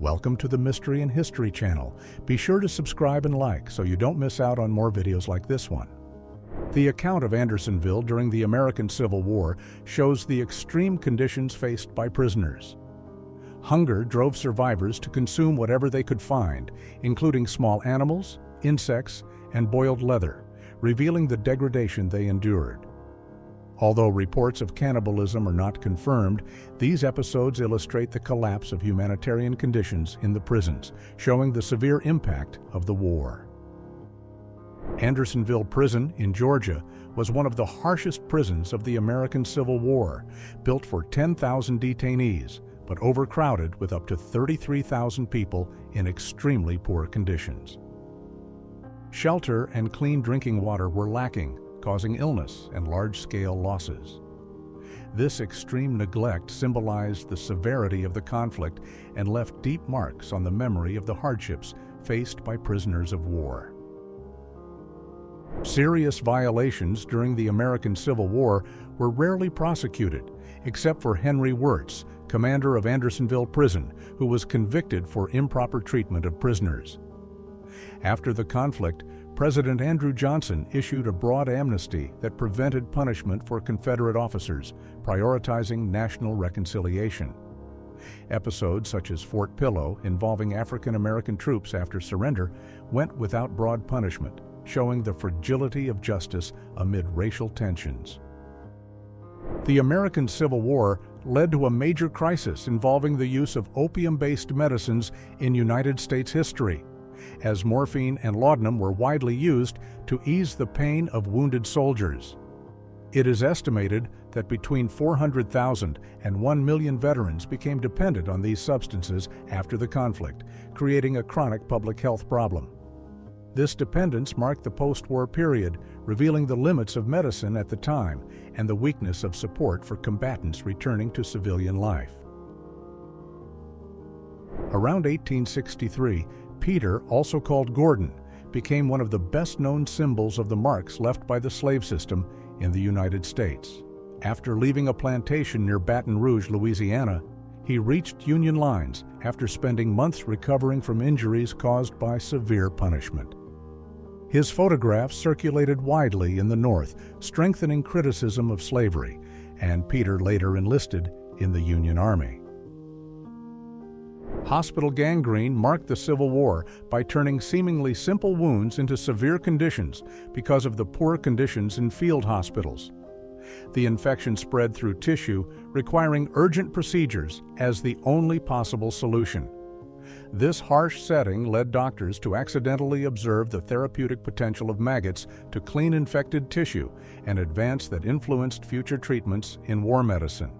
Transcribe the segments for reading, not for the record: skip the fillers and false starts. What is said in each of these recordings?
Welcome to the Mystery and History channel. Be sure to subscribe and like so you don't miss out on more videos like this one. The account of Andersonville during the American Civil War shows the extreme conditions faced by prisoners. Hunger drove survivors to consume whatever they could find, including small animals, insects, and boiled leather, revealing the degradation they endured. Although reports of cannibalism are not confirmed, these episodes illustrate the collapse of humanitarian conditions in the prisons, showing the severe impact of the war. Andersonville Prison in Georgia was one of the harshest prisons of the American Civil War, built for 10,000 detainees, but overcrowded with up to 33,000 people in extremely poor conditions. Shelter and clean drinking water were lacking, causing illness and large-scale losses. This extreme neglect symbolized the severity of the conflict and left deep marks on the memory of the hardships faced by prisoners of war. Serious violations during the American Civil War were rarely prosecuted, except for Henry Wirtz, commander of Andersonville Prison, who was convicted for improper treatment of prisoners. After the conflict, President Andrew Johnson issued a broad amnesty that prevented punishment for Confederate officers, prioritizing national reconciliation. Episodes such as Fort Pillow, involving African American troops after surrender, went without broad punishment, showing the fragility of justice amid racial tensions. The American Civil War led to a major crisis involving the use of opium-based medicines in United States history, as morphine and laudanum were widely used to ease the pain of wounded soldiers. It is estimated that between 400,000 and 1 million veterans became dependent on these substances after the conflict, creating a chronic public health problem. This dependence marked the post-war period, revealing the limits of medicine at the time and the weakness of support for combatants returning to civilian life. Around 1863, Peter, also called Gordon, became one of the best-known symbols of the marks left by the slave system in the United States. After leaving a plantation near Baton Rouge, Louisiana, he reached Union lines after spending months recovering from injuries caused by severe punishment. His photographs circulated widely in the North, strengthening criticism of slavery, and Peter later enlisted in the Union Army. Hospital gangrene marked the Civil War by turning seemingly simple wounds into severe conditions because of the poor conditions in field hospitals. The infection spread through tissue, requiring urgent procedures as the only possible solution. This harsh setting led doctors to accidentally observe the therapeutic potential of maggots to clean infected tissue, an advance that influenced future treatments in war medicine.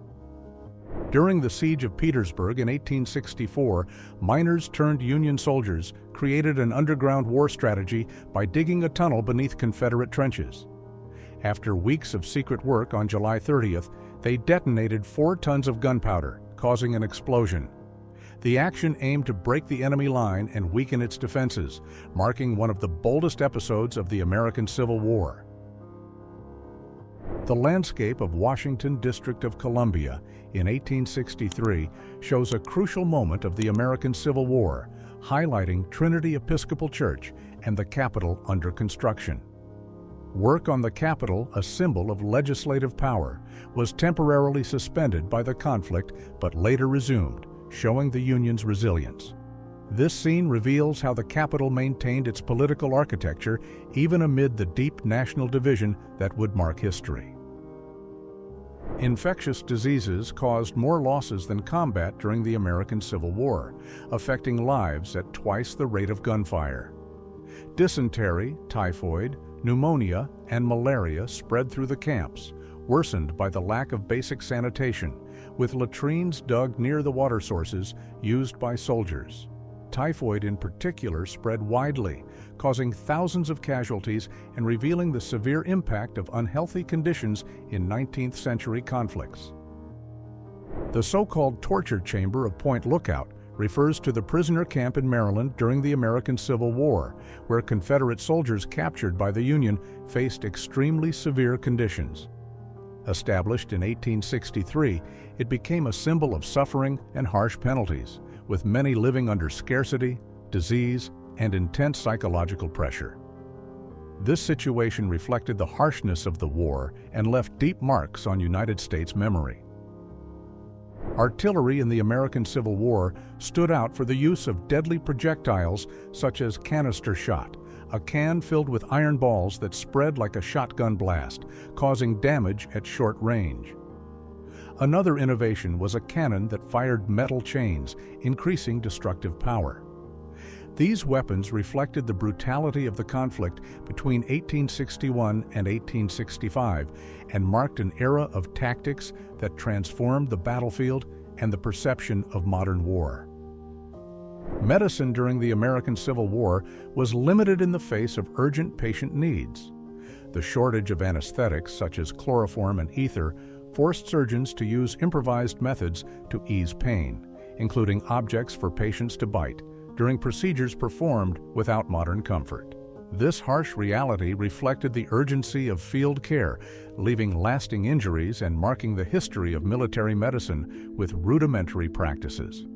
During the Siege of Petersburg in 1864, miners turned Union soldiers created an underground war strategy by digging a tunnel beneath Confederate trenches. After weeks of secret work on July 30th, they detonated 4 tons of gunpowder, causing an explosion. The action aimed to break the enemy line and weaken its defenses, marking one of the boldest episodes of the American Civil War. The landscape of Washington, District of Columbia in 1863 shows a crucial moment of the American Civil War, highlighting Trinity Episcopal Church and the Capitol under construction. Work on the Capitol, a symbol of legislative power, was temporarily suspended by the conflict but later resumed, showing the Union's resilience. This scene reveals how the Capitol maintained its political architecture even amid the deep national division that would mark history. Infectious diseases caused more losses than combat during the American Civil War, affecting lives at twice the rate of gunfire. Dysentery, typhoid, pneumonia, and malaria spread through the camps, worsened by the lack of basic sanitation, with latrines dug near the water sources used by soldiers. Typhoid in particular spread widely, causing thousands of casualties and revealing the severe impact of unhealthy conditions in 19th century conflicts. The so-called torture chamber of Point Lookout refers to the prisoner camp in Maryland during the American Civil War, where Confederate soldiers captured by the Union faced extremely severe conditions. Established in 1863, it became a symbol of suffering and harsh penalties, with many living under scarcity, disease, and intense psychological pressure. This situation reflected the harshness of the war and left deep marks on United States memory. Artillery in the American Civil War stood out for the use of deadly projectiles such as canister shot, a can filled with iron balls that spread like a shotgun blast, causing damage at short range. Another innovation was a cannon that fired metal chains, increasing destructive power. These weapons reflected the brutality of the conflict between 1861 and 1865 and marked an era of tactics that transformed the battlefield and the perception of modern war. Medicine during the American Civil War was limited in the face of urgent patient needs. The shortage of anesthetics such as chloroform and ether forced surgeons to use improvised methods to ease pain, including objects for patients to bite, during procedures performed without modern comfort. This harsh reality reflected the urgency of field care, leaving lasting injuries and marking the history of military medicine with rudimentary practices.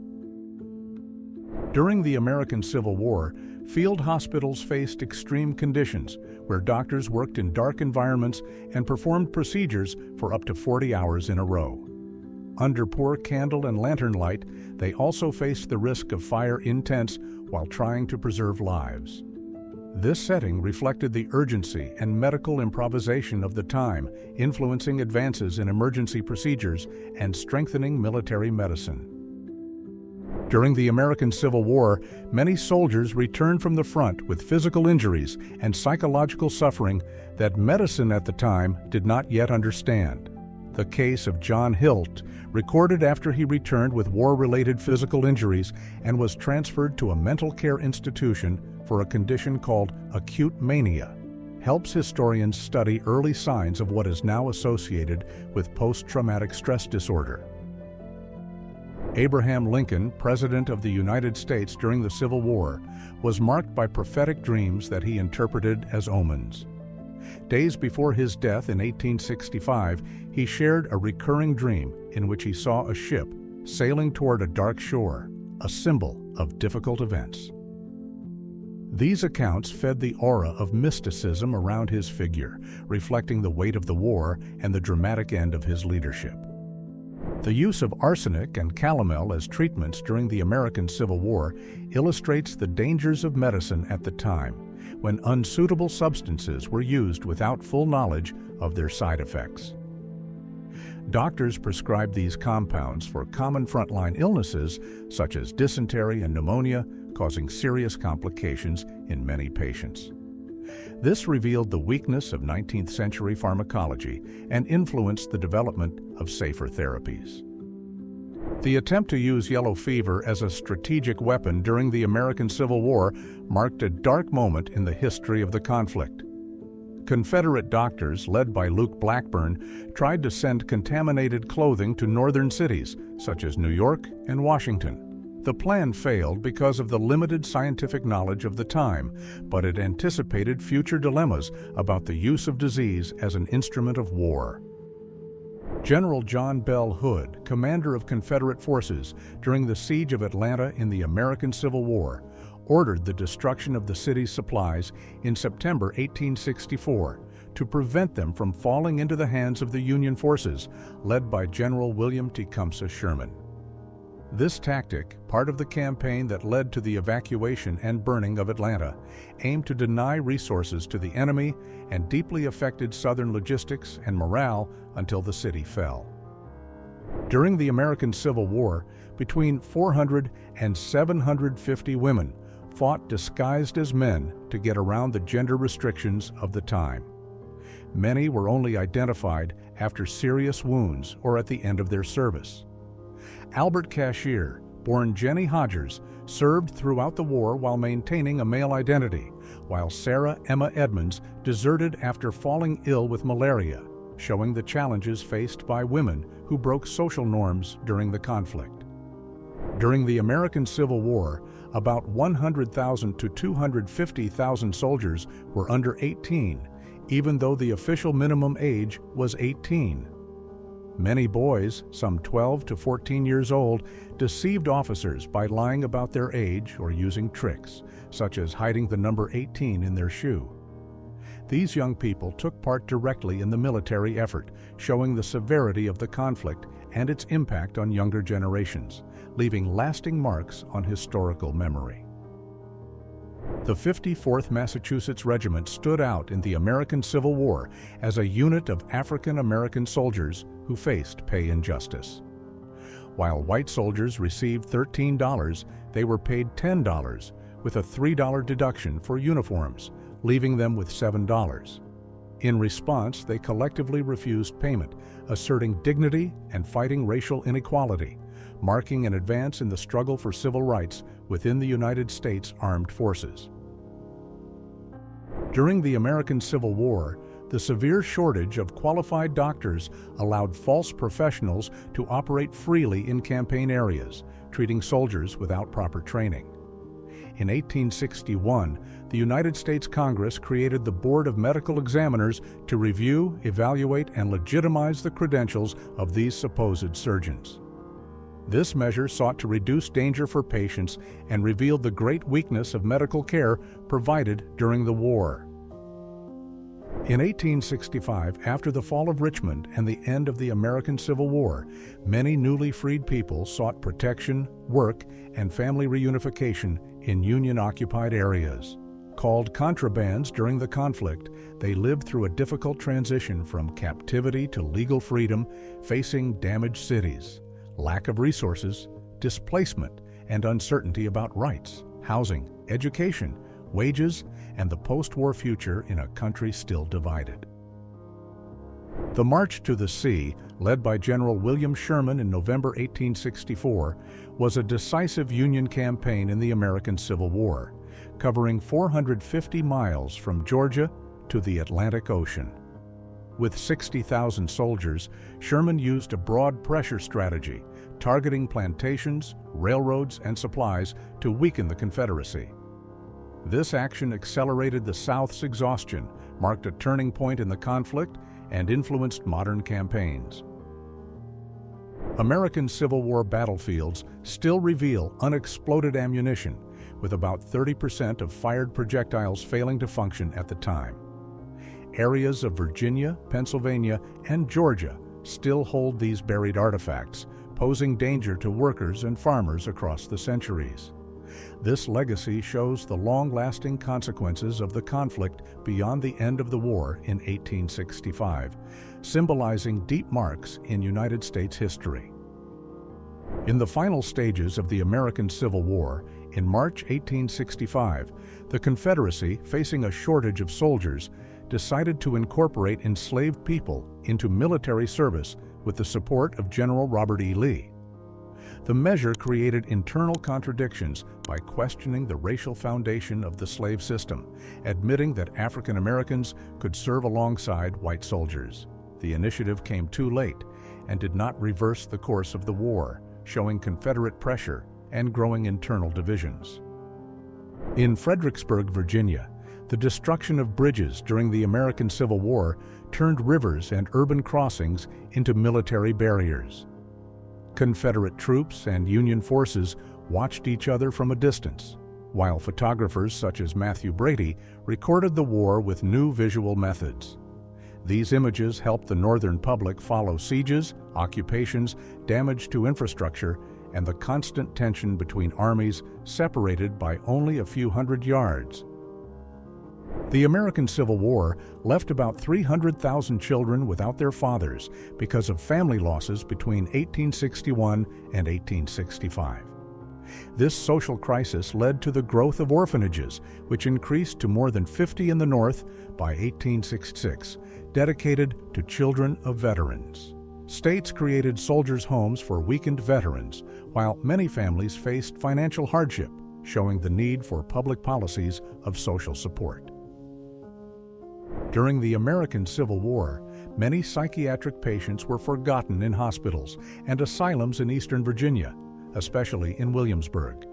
During the American Civil War, field hospitals faced extreme conditions where doctors worked in dark environments and performed procedures for up to 40 hours in a row. Under poor candle and lantern light, they also faced the risk of fire intense while trying to preserve lives. This setting reflected the urgency and medical improvisation of the time, influencing advances in emergency procedures and strengthening military medicine. During the American Civil War, many soldiers returned from the front with physical injuries and psychological suffering that medicine at the time did not yet understand. The case of John Hilt, recorded after he returned with war-related physical injuries and was transferred to a mental care institution for a condition called acute mania, helps historians study early signs of what is now associated with post-traumatic stress disorder. Abraham Lincoln, President of the United States during the Civil War, was marked by prophetic dreams that he interpreted as omens. Days before his death in 1865, he shared a recurring dream in which he saw a ship sailing toward a dark shore, a symbol of difficult events. These accounts fed the aura of mysticism around his figure, reflecting the weight of the war and the dramatic end of his leadership. The use of arsenic and calomel as treatments during the American Civil War illustrates the dangers of medicine at the time, when unsuitable substances were used without full knowledge of their side effects. Doctors prescribed these compounds for common frontline illnesses such as dysentery and pneumonia, causing serious complications in many patients. This revealed the weakness of 19th century pharmacology and influenced the development of safer therapies. The attempt to use yellow fever as a strategic weapon during the American Civil War marked a dark moment in the history of the conflict. Confederate doctors, led by Luke Blackburn, tried to send contaminated clothing to northern cities, such as New York and Washington. The plan failed because of the limited scientific knowledge of the time, but it anticipated future dilemmas about the use of disease as an instrument of war. General John Bell Hood, commander of Confederate forces during the siege of Atlanta in the American Civil War, ordered the destruction of the city's supplies in September 1864 to prevent them from falling into the hands of the Union forces, led by General William Tecumseh Sherman. This tactic, part of the campaign that led to the evacuation and burning of Atlanta, aimed to deny resources to the enemy and deeply affected Southern logistics and morale until the city fell. During the American Civil War, between 400 and 750 women fought disguised as men to get around the gender restrictions of the time. Many were only identified after serious wounds or at the end of their service. Albert Cashier, born Jenny Hodgers, served throughout the war while maintaining a male identity, while Sarah Emma Edmonds deserted after falling ill with malaria, showing the challenges faced by women who broke social norms during the conflict. During the American Civil War, about 100,000 to 250,000 soldiers were under 18, even though the official minimum age was 18. Many boys, some 12 to 14 years old, deceived officers by lying about their age or using tricks, such as hiding the number 18 in their shoe. These young people took part directly in the military effort, showing the severity of the conflict and its impact on younger generations, leaving lasting marks on historical memory. The 54th Massachusetts Regiment stood out in the American Civil War as a unit of African American soldiers who faced pay injustice. While white soldiers received $13, they were paid $10, with a $3 deduction for uniforms, leaving them with $7. In response, they collectively refused payment, asserting dignity and fighting racial inequality, marking an advance in the struggle for civil rights within the United States Armed Forces. During the American Civil War, the severe shortage of qualified doctors allowed false professionals to operate freely in campaign areas, treating soldiers without proper training. In 1861, the United States Congress created the Board of Medical Examiners to review, evaluate, and legitimize the credentials of these supposed surgeons. This measure sought to reduce danger for patients and revealed the great weakness of medical care provided during the war. In 1865, after the fall of Richmond and the end of the American Civil War, many newly freed people sought protection, work, and family reunification in Union-occupied areas. Called contrabands during the conflict, they lived through a difficult transition from captivity to legal freedom, facing damaged cities, lack of resources, displacement, and uncertainty about rights, housing, education, wages, and the post-war future in a country still divided. The March to the Sea, led by General William Sherman in November 1864, was a decisive Union campaign in the American Civil War, covering 450 miles from Georgia to the Atlantic Ocean. With 60,000 soldiers, Sherman used a broad pressure strategy, targeting plantations, railroads, and supplies to weaken the Confederacy. This action accelerated the South's exhaustion, marked a turning point in the conflict, and influenced modern campaigns. American Civil War battlefields still reveal unexploded ammunition, with about 30% of fired projectiles failing to function at the time. Areas of Virginia, Pennsylvania, and Georgia still hold these buried artifacts, posing danger to workers and farmers across the centuries. This legacy shows the long-lasting consequences of the conflict beyond the end of the war in 1865, symbolizing deep marks in United States history. In the final stages of the American Civil War, in March 1865, the Confederacy, facing a shortage of soldiers, decided to incorporate enslaved people into military service with the support of General Robert E. Lee. The measure created internal contradictions by questioning the racial foundation of the slave system, admitting that African Americans could serve alongside white soldiers. The initiative came too late and did not reverse the course of the war, showing Confederate pressure and growing internal divisions. In Fredericksburg, Virginia, the destruction of bridges during the American Civil War turned rivers and urban crossings into military barriers. Confederate troops and Union forces watched each other from a distance, while photographers such as Matthew Brady recorded the war with new visual methods. These images helped the Northern public follow sieges, occupations, damage to infrastructure, and the constant tension between armies separated by only a few hundred yards. The American Civil War left about 300,000 children without their fathers because of family losses between 1861 and 1865. This social crisis led to the growth of orphanages, which increased to more than 50 in the North by 1866, dedicated to children of veterans. States created soldiers' homes for weakened veterans, while many families faced financial hardship, showing the need for public policies of social support. During the American Civil War, many psychiatric patients were forgotten in hospitals and asylums in Eastern Virginia, especially in Williamsburg.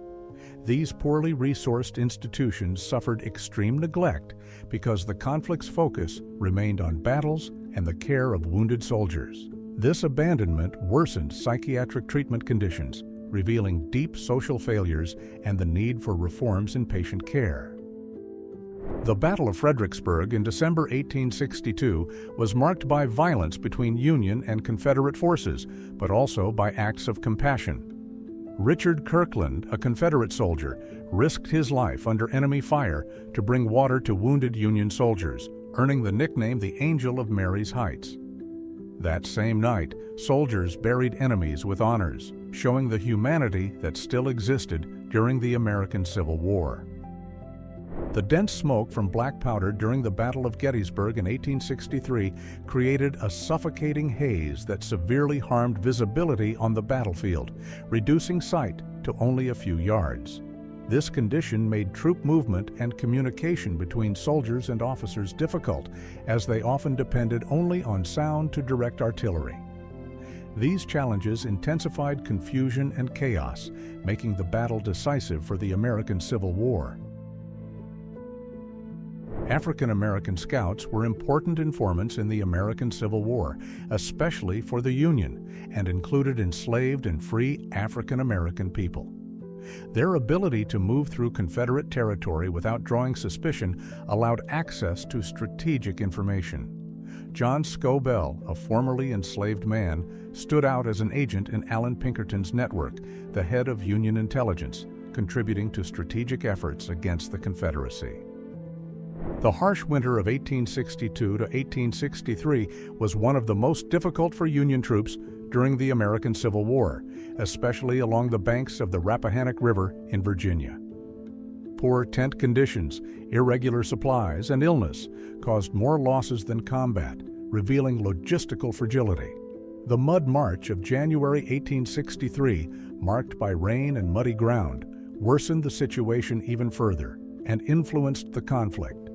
These poorly resourced institutions suffered extreme neglect because the conflict's focus remained on battles and the care of wounded soldiers. This abandonment worsened psychiatric treatment conditions, revealing deep social failures and the need for reforms in patient care. The Battle of Fredericksburg in December 1862 was marked by violence between Union and Confederate forces, but also by acts of compassion. Richard Kirkland, a Confederate soldier, risked his life under enemy fire to bring water to wounded Union soldiers, earning the nickname the Angel of Mary's Heights. That same night, soldiers buried enemies with honors, showing the humanity that still existed during the American Civil War. The dense smoke from black powder during the Battle of Gettysburg in 1863 created a suffocating haze that severely harmed visibility on the battlefield, reducing sight to only a few yards. This condition made troop movement and communication between soldiers and officers difficult, as they often depended only on sound to direct artillery. These challenges intensified confusion and chaos, making the battle decisive for the American Civil War. African American scouts were important informants in the American Civil War, especially for the Union, and included enslaved and free African American people. Their ability to move through Confederate territory without drawing suspicion allowed access to strategic information. John Scobell, a formerly enslaved man, stood out as an agent in Allan Pinkerton's network, the head of Union intelligence, contributing to strategic efforts against the Confederacy. The harsh winter of 1862 to 1863 was one of the most difficult for Union troops during the American Civil War, especially along the banks of the Rappahannock River in Virginia. Poor tent conditions, irregular supplies, and illness caused more losses than combat, revealing logistical fragility. The Mud March of January 1863, marked by rain and muddy ground, worsened the situation even further and influenced the conflict.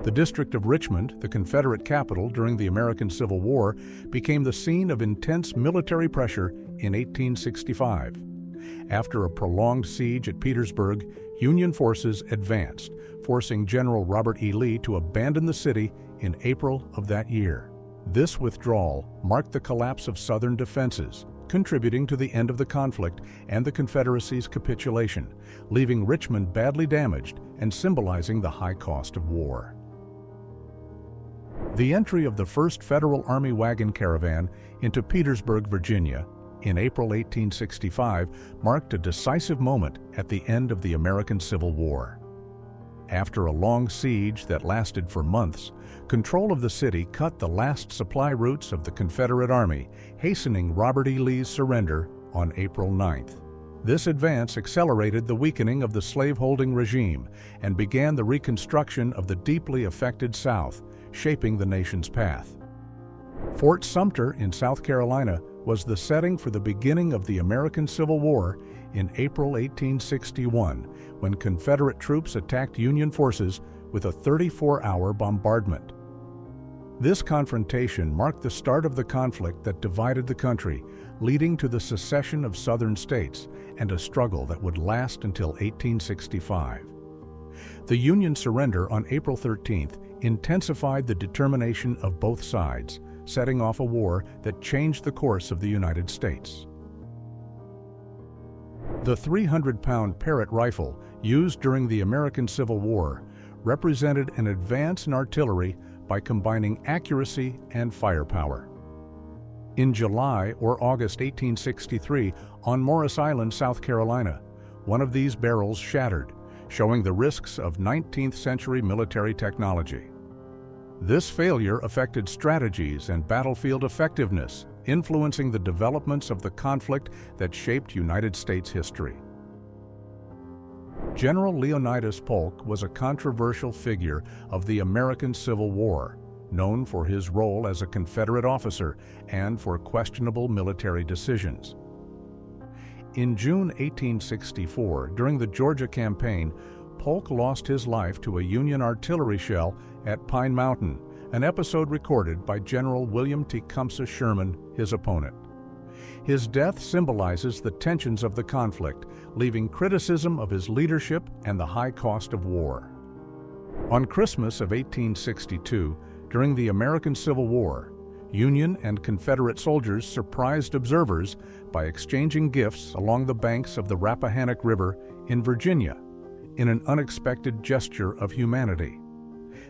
The District of Richmond, the Confederate capital during the American Civil War, became the scene of intense military pressure in 1865. After a prolonged siege at Petersburg, Union forces advanced, forcing General Robert E. Lee to abandon the city in April of that year. This withdrawal marked the collapse of Southern defenses, contributing to the end of the conflict and the Confederacy's capitulation, leaving Richmond badly damaged and symbolizing the high cost of war. The entry of the first Federal Army wagon caravan into Petersburg, Virginia, in April 1865 marked a decisive moment at the end of the American Civil War. After a long siege that lasted for months, control of the city cut the last supply routes of the Confederate Army, hastening Robert E. Lee's surrender on April 9th. This advance accelerated the weakening of the slaveholding regime and began the reconstruction of the deeply affected South, shaping the nation's path. Fort Sumter in South Carolina was the setting for the beginning of the American Civil War in April 1861, when Confederate troops attacked Union forces with a 34-hour bombardment. This confrontation marked the start of the conflict that divided the country, leading to the secession of Southern states and a struggle that would last until 1865. The Union surrender on April 13th intensified the determination of both sides, setting off a war that changed the course of the United States. The 300-pound Parrott rifle, used during the American Civil War, represented an advance in artillery by combining accuracy and firepower. In July or August 1863, on Morris Island, South Carolina, one of these barrels shattered, showing the risks of 19th-century military technology. This failure affected strategies and battlefield effectiveness, influencing the developments of the conflict that shaped United States history. General Leonidas Polk was a controversial figure of the American Civil War, known for his role as a Confederate officer and for questionable military decisions. In June 1864, during the Georgia campaign, Polk lost his life to a Union artillery shell at Pine Mountain, an episode recorded by General William Tecumseh Sherman, his opponent. His death symbolizes the tensions of the conflict, leaving criticism of his leadership and the high cost of war. On Christmas of 1862, during the American Civil War, Union and Confederate soldiers surprised observers by exchanging gifts along the banks of the Rappahannock River in Virginia in an unexpected gesture of humanity.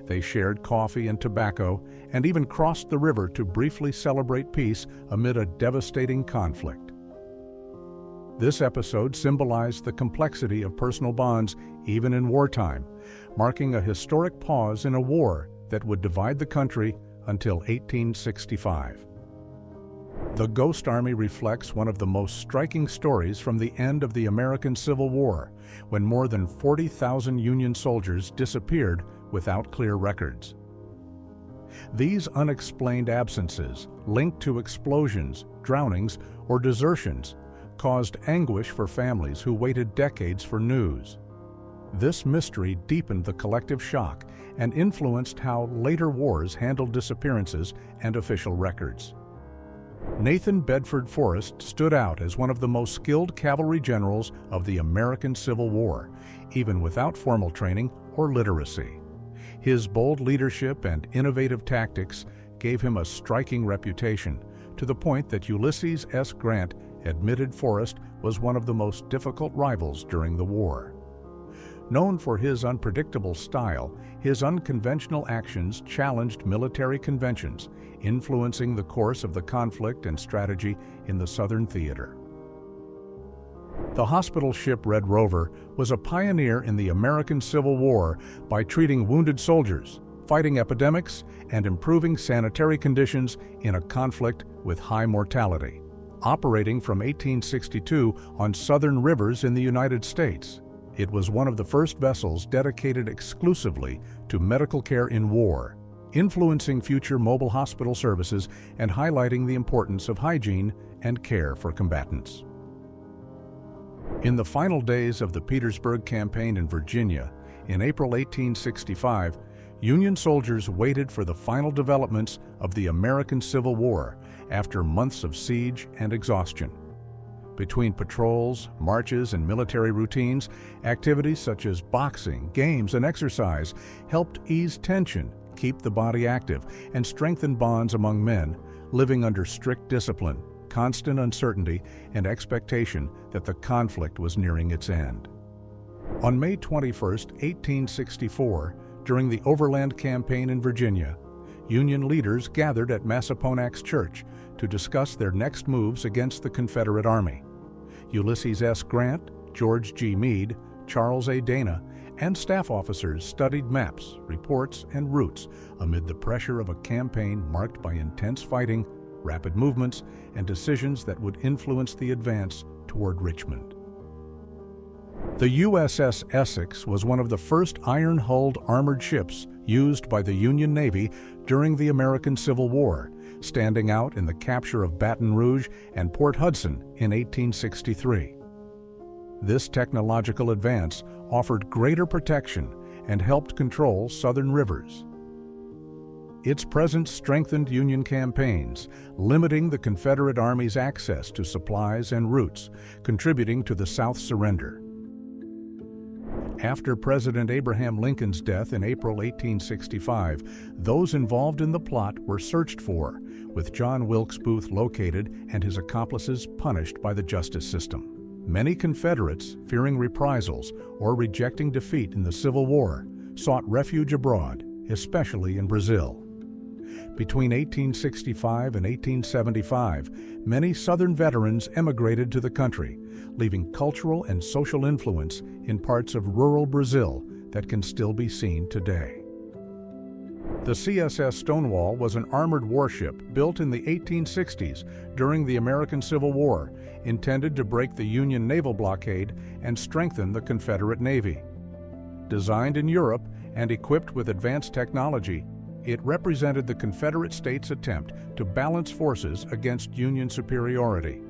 They shared coffee and tobacco and even crossed the river to briefly celebrate peace amid a devastating conflict. This episode symbolized the complexity of personal bonds even in wartime, marking a historic pause in a war that would divide the country until 1865. The Ghost Army reflects one of the most striking stories from the end of the American Civil War, when more than 40,000 Union soldiers disappeared without clear records. These unexplained absences, linked to explosions, drownings, or desertions, caused anguish for families who waited decades for news. This mystery deepened the collective shock and influenced how later wars handled disappearances and official records. Nathan Bedford Forrest stood out as one of the most skilled cavalry generals of the American Civil War, even without formal training or literacy. His bold leadership and innovative tactics gave him a striking reputation, to the point that Ulysses S. Grant admitted Forrest was one of the most difficult rivals during the war. Known for his unpredictable style, his unconventional actions challenged military conventions, influencing the course of the conflict and strategy in the Southern theater. The hospital ship Red Rover was a pioneer in the American Civil War by treating wounded soldiers, fighting epidemics, and improving sanitary conditions in a conflict with high mortality. Operating from 1862 on southern rivers in the United States, it was one of the first vessels dedicated exclusively to medical care in war, influencing future mobile hospital services and highlighting the importance of hygiene and care for combatants. In the final days of the Petersburg campaign in Virginia, in April 1865, Union soldiers waited for the final developments of the American Civil War after months of siege and exhaustion. Between patrols, marches, and military routines, activities such as boxing, games, and exercise helped ease tension, keep the body active, and strengthen bonds among men, living under strict discipline, constant uncertainty, and expectation that the conflict was nearing its end. On May 21, 1864, during the Overland Campaign in Virginia, Union leaders gathered at Massaponax Church to discuss their next moves against the Confederate Army. Ulysses S. Grant, George G. Meade, Charles A. Dana, and staff officers studied maps, reports, and routes amid the pressure of a campaign marked by intense fighting, rapid movements, and decisions that would influence the advance toward Richmond. The USS Essex was one of the first iron-hulled armored ships used by the Union Navy during the American Civil War, standing out in the capture of Baton Rouge and Port Hudson in 1863. This technological advance offered greater protection and helped control southern rivers. Its presence strengthened Union campaigns, limiting the Confederate Army's access to supplies and routes, contributing to the South's surrender. After President Abraham Lincoln's death in April 1865, those involved in the plot were searched for, with John Wilkes Booth located and his accomplices punished by the justice system. Many Confederates, fearing reprisals or rejecting defeat in the Civil War, sought refuge abroad, especially in Brazil. Between 1865 and 1875, many Southern veterans emigrated to the country, leaving cultural and social influence in parts of rural Brazil that can still be seen today. The CSS Stonewall was an armored warship built in the 1860s during the American Civil War, intended to break the Union naval blockade and strengthen the Confederate Navy. Designed in Europe and equipped with advanced technology, it represented the Confederate States' attempt to balance forces against Union superiority.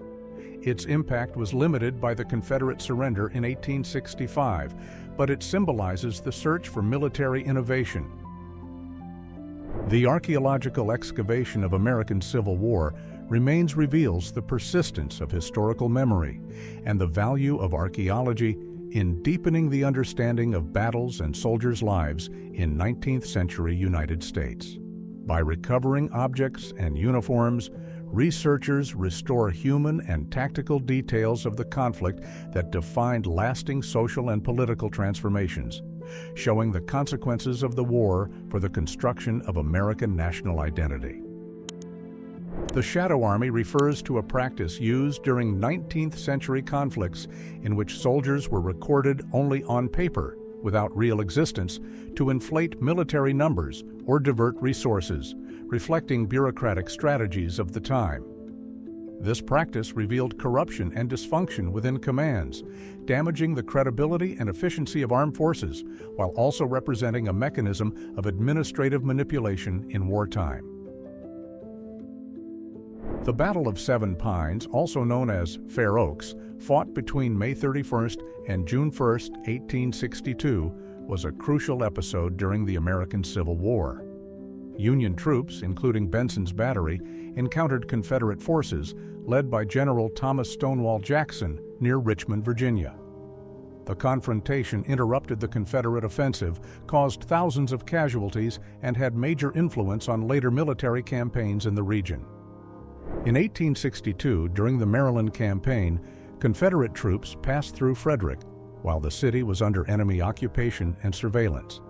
Its impact was limited by the Confederate surrender in 1865, but it symbolizes the search for military innovation. The archaeological excavation of American Civil War reveals the persistence of historical memory and the value of archaeology in deepening the understanding of battles and soldiers' lives in 19th century United States. By recovering objects and uniforms, researchers restore human and tactical details of the conflict that defined lasting social and political transformations, showing the consequences of the war for the construction of American national identity. The Shadow Army refers to a practice used during 19th century conflicts in which soldiers were recorded only on paper, without real existence, to inflate military numbers or divert resources, reflecting bureaucratic strategies of the time. This practice revealed corruption and dysfunction within commands, damaging the credibility and efficiency of armed forces, while also representing a mechanism of administrative manipulation in wartime. The Battle of Seven Pines, also known as Fair Oaks, fought between May 31st and June 1st, 1862, was a crucial episode during the American Civil War. Union troops, including Benson's Battery, encountered Confederate forces led by General Thomas Stonewall Jackson near Richmond, Virginia. The confrontation interrupted the Confederate offensive, caused thousands of casualties, and had major influence on later military campaigns in the region. In 1862, during the Maryland Campaign, Confederate troops passed through Frederick, while the city was under enemy occupation and surveillance.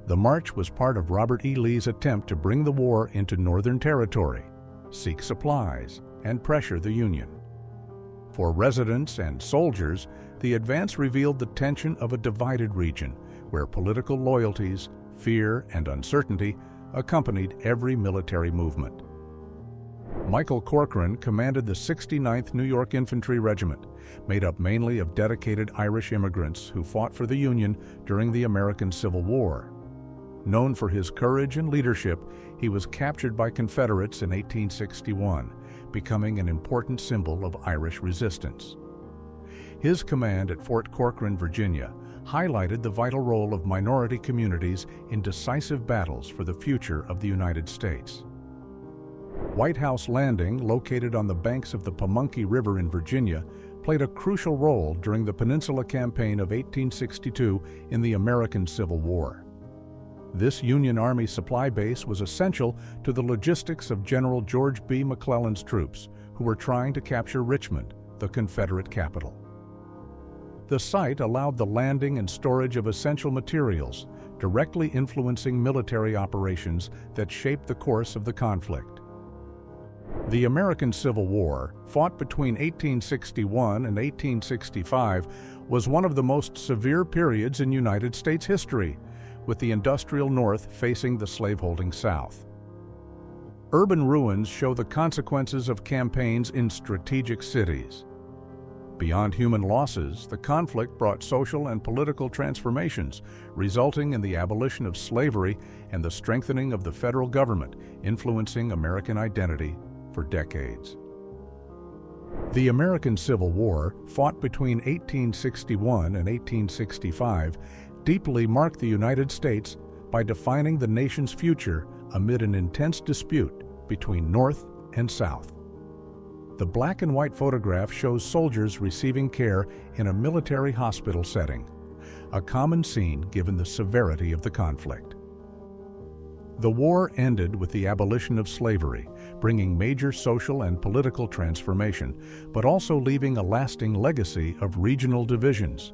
The march was part of Robert E. Lee's attempt to bring the war into Northern Territory, seek supplies, and pressure the Union. For residents and soldiers, the advance revealed the tension of a divided region where political loyalties, fear, and uncertainty accompanied every military movement. Michael Corcoran commanded the 69th New York Infantry Regiment, made up mainly of dedicated Irish immigrants who fought for the Union during the American Civil War. Known for his courage and leadership, he was captured by Confederates in 1861, becoming an important symbol of Irish resistance. His command at Fort Corcoran, Virginia, highlighted the vital role of minority communities in decisive battles for the future of the United States. White House Landing, located on the banks of the Pamunkey River in Virginia, played a crucial role during the Peninsula Campaign of 1862 in the American Civil War. This Union Army supply base was essential to the logistics of General George B. McClellan's troops, who were trying to capture Richmond, the Confederate capital. The site allowed the landing and storage of essential materials, directly influencing military operations that shaped the course of the conflict. The American Civil War, fought between 1861 and 1865, was one of the most severe periods in United States history, with the industrial North facing the slaveholding South. Urban ruins show the consequences of campaigns in strategic cities. Beyond human losses, the conflict brought social and political transformations, resulting in the abolition of slavery and the strengthening of the federal government, influencing American identity for decades. The American Civil War, fought between 1861 and 1865, deeply marked the United States by defining the nation's future amid an intense dispute between North and South. The black and white photograph shows soldiers receiving care in a military hospital setting, a common scene given the severity of the conflict. The war ended with the abolition of slavery, bringing major social and political transformation, but also leaving a lasting legacy of regional divisions.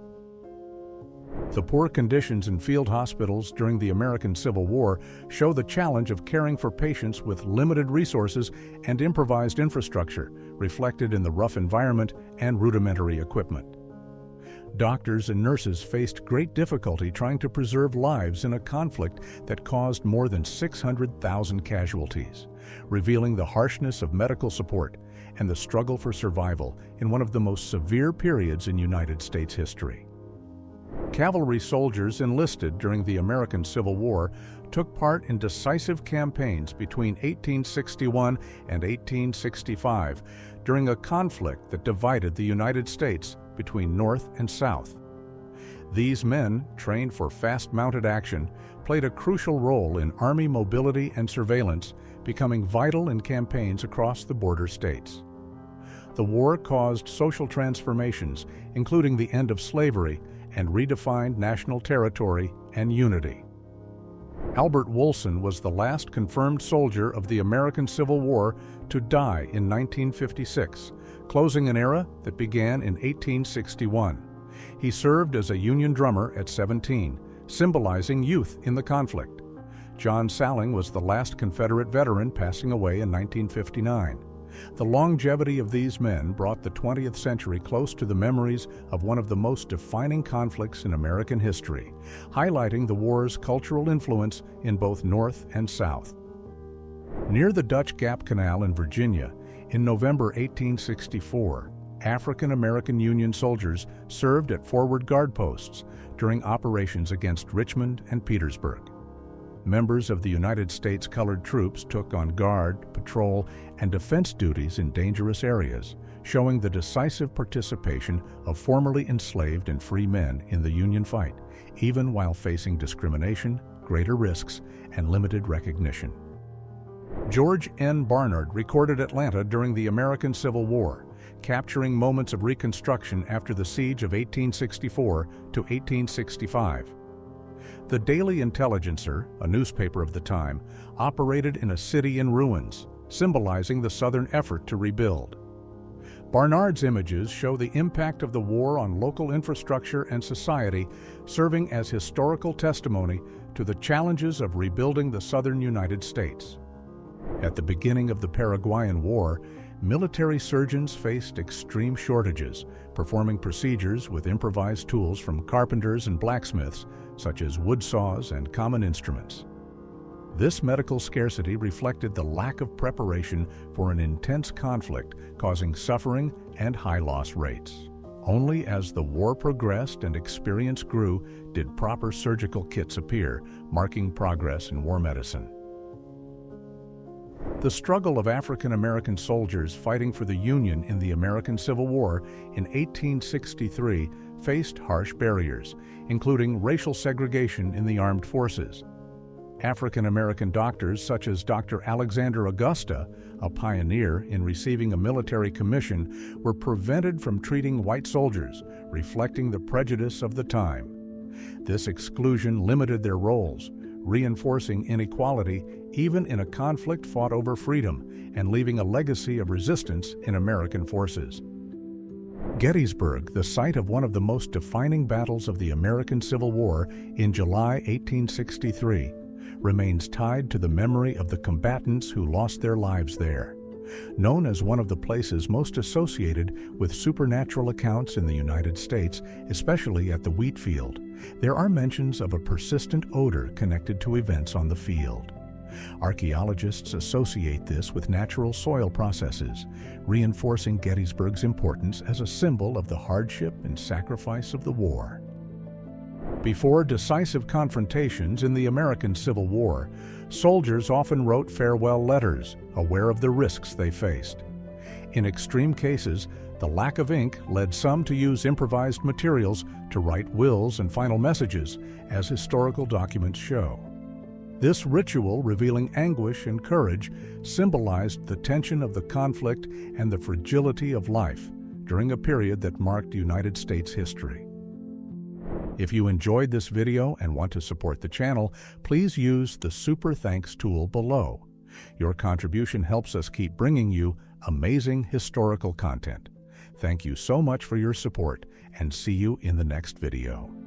The poor conditions in field hospitals during the American Civil War show the challenge of caring for patients with limited resources and improvised infrastructure, reflected in the rough environment and rudimentary equipment. Doctors and nurses faced great difficulty trying to preserve lives in a conflict that caused more than 600,000 casualties, revealing the harshness of medical support and the struggle for survival in one of the most severe periods in United States history. Cavalry soldiers enlisted during the American Civil War took part in decisive campaigns between 1861 and 1865 during a conflict that divided the United States between North and South. These men, trained for fast-mounted action, played a crucial role in Army mobility and surveillance, becoming vital in campaigns across the border states. The war caused social transformations, including the end of slavery, and redefined national territory and unity. Albert Wolson was the last confirmed soldier of the American Civil War to die in 1956, closing an era that began in 1861. He served as a Union drummer at 17, symbolizing youth in the conflict. John Salling was the last Confederate veteran, passing away in 1959. The longevity of these men brought the 20th century close to the memories of one of the most defining conflicts in American history, highlighting the war's cultural influence in both North and South. Near the Dutch Gap Canal in Virginia, in November 1864, African-American Union soldiers served at forward guard posts during operations against Richmond and Petersburg. Members of the United States colored troops took on guard, patrol, and defense duties in dangerous areas, showing the decisive participation of formerly enslaved and free men in the Union fight, even while facing discrimination, greater risks, and limited recognition. George N. Barnard recorded Atlanta during the American Civil War, capturing moments of Reconstruction after the siege of 1864 to 1865. The Daily Intelligencer, a newspaper of the time, operated in a city in ruins, symbolizing the Southern effort to rebuild. Barnard's images show the impact of the war on local infrastructure and society, serving as historical testimony to the challenges of rebuilding the Southern United States. At the beginning of the Paraguayan War, military surgeons faced extreme shortages, performing procedures with improvised tools from carpenters and blacksmiths, such as wood saws and common instruments. This medical scarcity reflected the lack of preparation for an intense conflict, causing suffering and high loss rates. Only as the war progressed and experience grew did proper surgical kits appear, marking progress in war medicine. The struggle of African American soldiers fighting for the Union in the American Civil War in 1863 faced harsh barriers, including racial segregation in the armed forces. African American doctors such as Dr. Alexander Augusta, a pioneer in receiving a military commission, were prevented from treating white soldiers, reflecting the prejudice of the time. This exclusion limited their roles, reinforcing inequality even in a conflict fought over freedom and leaving a legacy of resistance in American forces. Gettysburg, the site of one of the most defining battles of the American Civil War in July 1863, remains tied to the memory of the combatants who lost their lives there. Known as one of the places most associated with supernatural accounts in the United States, especially at the wheat field, there are mentions of a persistent odor connected to events on the field. Archaeologists associate this with natural soil processes, reinforcing Gettysburg's importance as a symbol of the hardship and sacrifice of the war. Before decisive confrontations in the American Civil War, soldiers often wrote farewell letters, aware of the risks they faced. In extreme cases, the lack of ink led some to use improvised materials to write wills and final messages, as historical documents show. This ritual, revealing anguish and courage, symbolized the tension of the conflict and the fragility of life during a period that marked United States history. If you enjoyed this video and want to support the channel, please use the Super Thanks tool below. Your contribution helps us keep bringing you amazing historical content. Thank you so much for your support, and see you in the next video.